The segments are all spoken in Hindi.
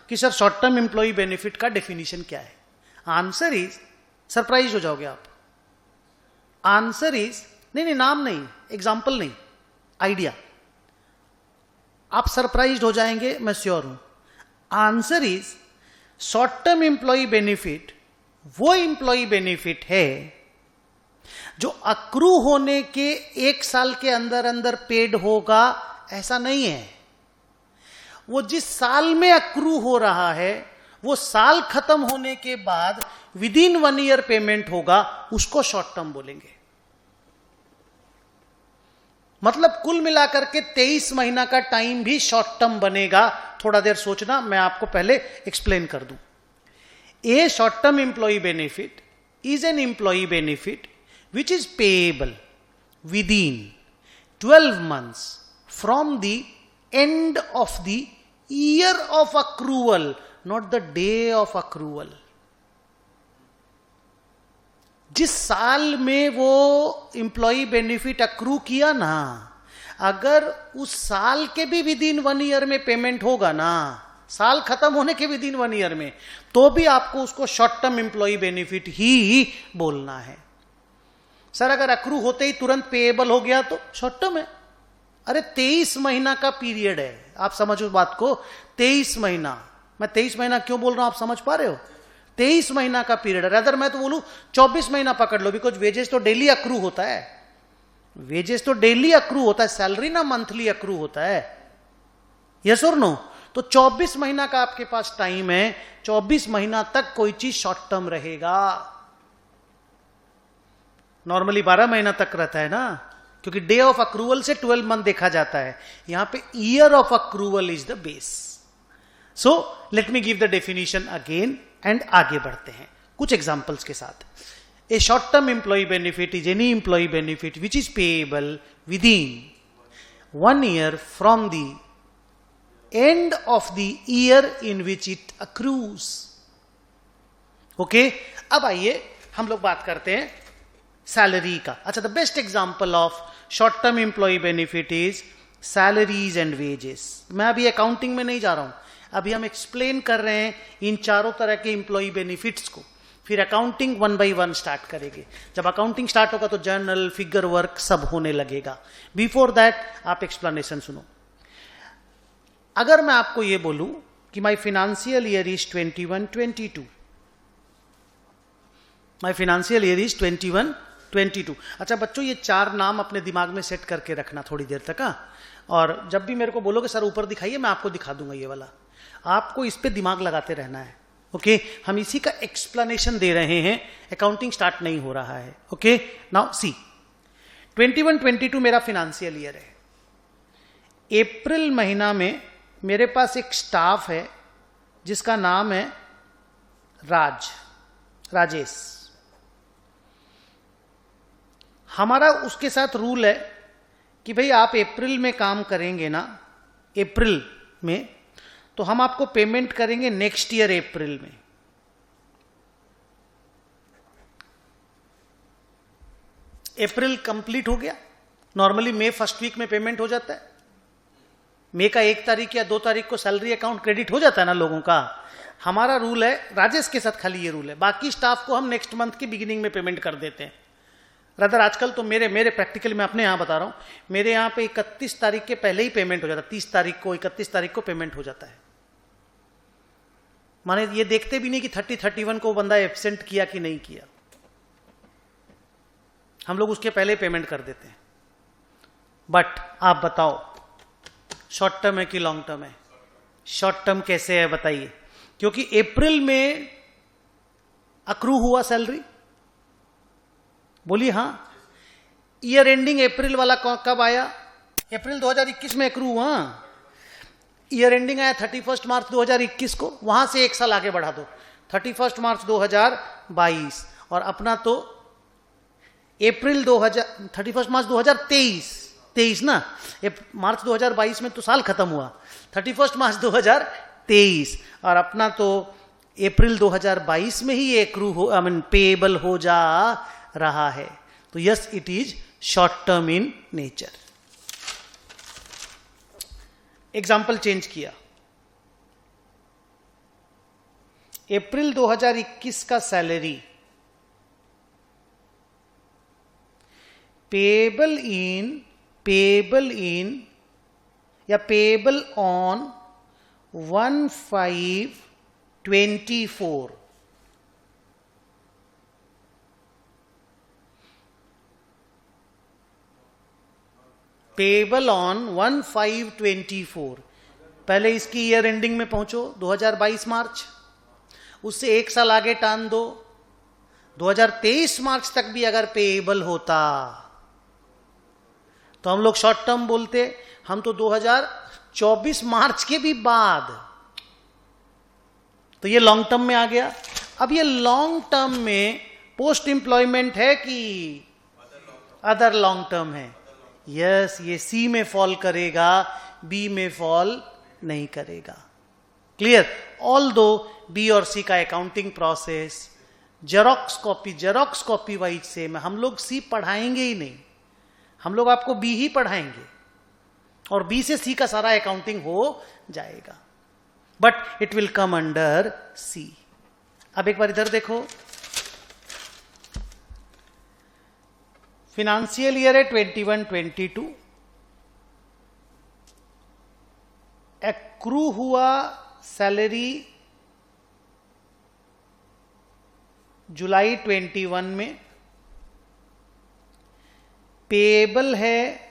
कि sir short term employ benefit का डेफिनेशन क्या है? आंसर इज, सरप्राइज हो जाओगे आप, आंसर इज, नहीं नाम नहीं, एग्जाम्पल नहीं, आइडिया, आप सरप्राइज हो जाएंगे, मैं श्योर हूं। Answer is, short term employ benefit वो एम्प्लॉय बेनिफिट है जो अक्रू होने के 1 साल के अंदर अंदर पेड होगा, ऐसा नहीं है। वो जिस साल में अक्रू हो रहा है वो साल खत्म होने के बाद विद इन 1 ईयर पेमेंट होगा, उसको शॉर्ट टर्म बोलेंगे। मतलब कुल मिलाकर के 23 महीना का टाइम भी शॉर्ट टर्म बनेगा। थोड़ा देर सोचना, मैं आपको पहले एक्सप्लेन कर दूं। A short term employ benefit is an employ benefit which is payable within 12 months from the end of the year of accrual, not the day of accrual. जिस साल में वो एम्प्लॉय बेनिफिट अक्रू किया ना, अगर उस साल के भी विद इन 1 ईयर में पेमेंट होगा ना, साल खत्म होने के विद इन 1 ईयर में, तो भी आपको उसको शॉर्ट टर्म एम्प्लॉय बेनिफिट ही बोलना है। सर अगर अक्रू होते ही तुरंत पेएबल हो गया तो शॉर्ट टर्म है। अरे 23 महीना का पीरियड है, आप समझो बात को, 23 महीना, मैं 23 महीना क्यों बोल रहा हूं, आप समझ पा रहे हो? 23 महीना का पीरियड है। अगर मैं तो बोलूं 24 महीना पकड़ लो, बिकॉज वेजेस तो डेली अक्रू होता है, वेजेस तो डेली अक्रू होता है, सैलरी ना मंथली अक्रू होता है, यस और नो? तो 24 महीना का आपके पास टाइम है, 24 महीना तक कोई चीज शॉर्ट टर्म रहेगा। नॉर्मली 12 महीना तक रहता है ना, क्योंकि डे ऑफ अक्रूवल से 12 मंथ देखा जाता है, यहां पे year of accrual is the base. So let me give the definition again and आगे बढ़ते हैं कुछ एग्जांपल्स के साथ। A short term employ benefit is any employ benefit which is payable within 1 year from the end of the year in which it accrues. Okay, अब आइए हम लोग बात करते हैं सैलरी का। अच्छा, the best example of short term employ benefit is salaries and wages. मैं अभी अकाउंटिंग में नहीं जा रहा हूं, अभी हम एक्सप्लेन कर रहे हैं इन चारों तरह के एम्प्लॉय बेनिफिट्स को, फिर अकाउंटिंग 1 by 1 स्टार्ट करेंगे। जब अकाउंटिंग स्टार्ट होगा तो जर्नल, फिगर वर्क सब होने लगेगा। बिफोर दैट आप एक्सप्लेनेशन सुनो। अगर मैं आपको यह बोलूं कि my financial year is 21-22, my financial year is 21-22। अच्छा बच्चों, ये 4 नाम अपने दिमाग में सेट करके रखना थोड़ी देर तक, और जब भी मेरे को बोलोगे सर ऊपर दिखाइए, मैं आपको दिखा दूंगा ये वाला, आपको इस पे दिमाग लगाते रहना है। ओके, हम इसी का एक्सप्लेनेशन दे रहे हैं, अकाउंटिंग स्टार्ट नहीं हो रहा है। ओके, नाउ सी, 21-22 मेरा फिनेंशियल ईयर है। अप्रैल महीना में मेरे पास एक स्टाफ है जिसका नाम है राजेश। हमारा उसके साथ रूल है कि भाई आप अप्रैल में काम करेंगे ना, अप्रैल में, तो हम आपको पेमेंट करेंगे नेक्स्ट ईयर अप्रैल में। अप्रैल कंप्लीट हो गया, नॉर्मली मई फर्स्ट वीक में पेमेंट हो जाता है, मई का 1 तारीख या 2 तारीख को सैलरी अकाउंट क्रेडिट हो जाता है ना लोगों का। हमारा रूल है, राजेश के साथ खाली ये रूल है, बाकी स्टाफ को हम नेक्स्ट मंथ की बिगिनिंग में पेमेंट कर देते हैं। रदर आजकल तो मेरे प्रैक्टिकली मैं अपने यहां बता रहा हूं, मेरे यहां पे 31 तारीख के पहले ही पेमेंट हो जाता है, 30 तारीख को 31 तारीख को पेमेंट हो जाता है। माने ये देखते भी नहीं कि 30-31 को बंदा एब्सेंट किया कि नहीं किया, हम लोग उसके पहले पेमेंट कर देते हैं। बट आप बताओ शॉर्ट टर्म है कि लॉन्ग टर्म है? शॉर्ट टर्म कैसे है बताइए? क्योंकि अप्रैल में अक्रू हुआ सैलरी, बोलिए हाँ। ईयर एंडिंग अप्रैल वाला कब आया? अप्रैल 2021 में अक्रू हुआ। ईयर एंडिंग आया 31 मार्च 2021 को, वहां से 1 साल आगे बढ़ा दो, 31 मार्च 2022, और अपना तो अप्रैल 31 मार्च 2023 ना, मार्च 2022 में तो साल खत्म हुआ, 31 मार्च 2023, और अपना तो अप्रैल 2022 में ही एक्रू हो, आई मीन पेएबल हो जा रहा है। तो yes, it is short term in nature. Example change किया, अप्रैल 2021 का सैलरी पेबल इन या पेबल ऑन 1/5/24, पेबल ऑन 1/5/24। पहले इसकी ईयर एंडिंग में पहुंचो 2022 मार्च, उससे एक साल आगे टान दो, 2023 मार्च तक भी अगर पेएबल होता तो हम लोग शॉर्ट टर्म बोलते, हम तो 2024 मार्च के भी बाद, तो ये लॉन्ग टर्म में आ गया। अब ये लॉन्ग टर्म में पोस्ट एम्प्लॉयमेंट है कि अदर लॉन्ग टर्म है? यस, ये सी में फॉल करेगा, बी में फॉल नहीं करेगा। क्लियर? ऑल दो बी और सी का accounting process xerox copy wise same है। हम लोग सी पढ़ाएंगे ही नहीं, हम लोग आपको बी ही पढ़ाएंगे और बी से सी का सारा अकाउंटिंग हो जाएगा, but it will come under C. अब एक बार इधर देखो, फिनेंशियल ईयर है 21-22, एक्रू हुआ सैलरी जुलाई 21 में, पेएबल है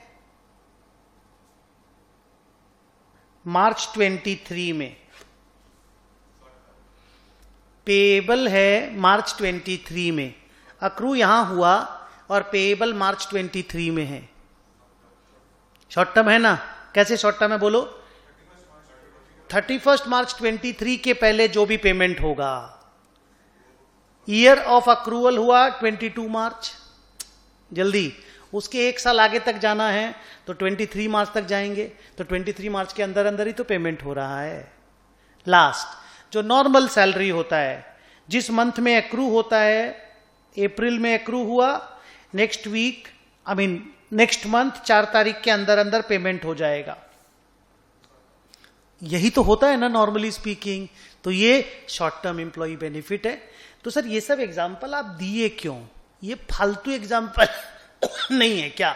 मार्च 23 में, पेएबल है मार्च 23 में, अक्रू यहां हुआ और पेएबल मार्च 23 में है। शॉर्ट टर्म है ना? कैसे शॉर्ट टर्म है बोलो? 31 मार्च 23 के पहले जो भी पेमेंट होगा। ईयर ऑफ अक्रूवल हुआ 22 मार्च, जल्दी उसके एक साल आगे तक जाना है तो 23 मार्च तक जाएंगे, तो 23 मार्च के अंदर अंदर ही तो पेमेंट हो रहा है। लास्ट जो नॉर्मल सैलरी होता है, जिस मंथ में एक्रू होता है, अप्रैल में एक्रू हुआ, नेक्स्ट वीक नेक्स्ट मंथ 4 तारीख के अंदर अंदर पेमेंट हो जाएगा। यही तो होता है ना नॉर्मली स्पीकिंग। तो ये शॉर्ट टर्म एम्प्लॉय बेनिफिट है। तो सर ये सब एग्जांपल आप दिए क्यों? ये फालतू एग्जांपल नहीं है क्या?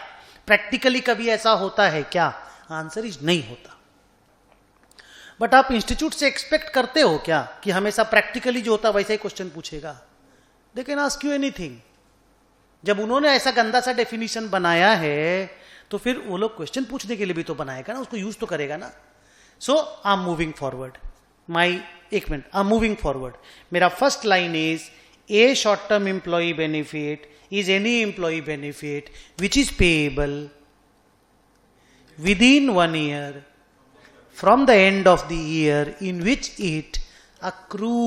प्रैक्टिकली कभी ऐसा होता है क्या? आंसर इज नहीं होता। बट आप इंस्टीट्यूट से एक्सपेक्ट करते हो क्या कि हमेशा प्रैक्टिकली जो होता है वैसा ही क्वेश्चन पूछेगा? They can ask you anything. जब उन्होंने ऐसा गंदा सा डेफिनेशन बनाया है तो फिर वो लोग क्वेश्चन पूछने के लिए भी तो बनाएगा ना, उसको यूज तो करेगा ना। So I am moving forward. एक minute, I am moving forward. मेरा first line is a short term employ benefit is any employee benefit which is payable within 1 year from the end of the year in which it accrues.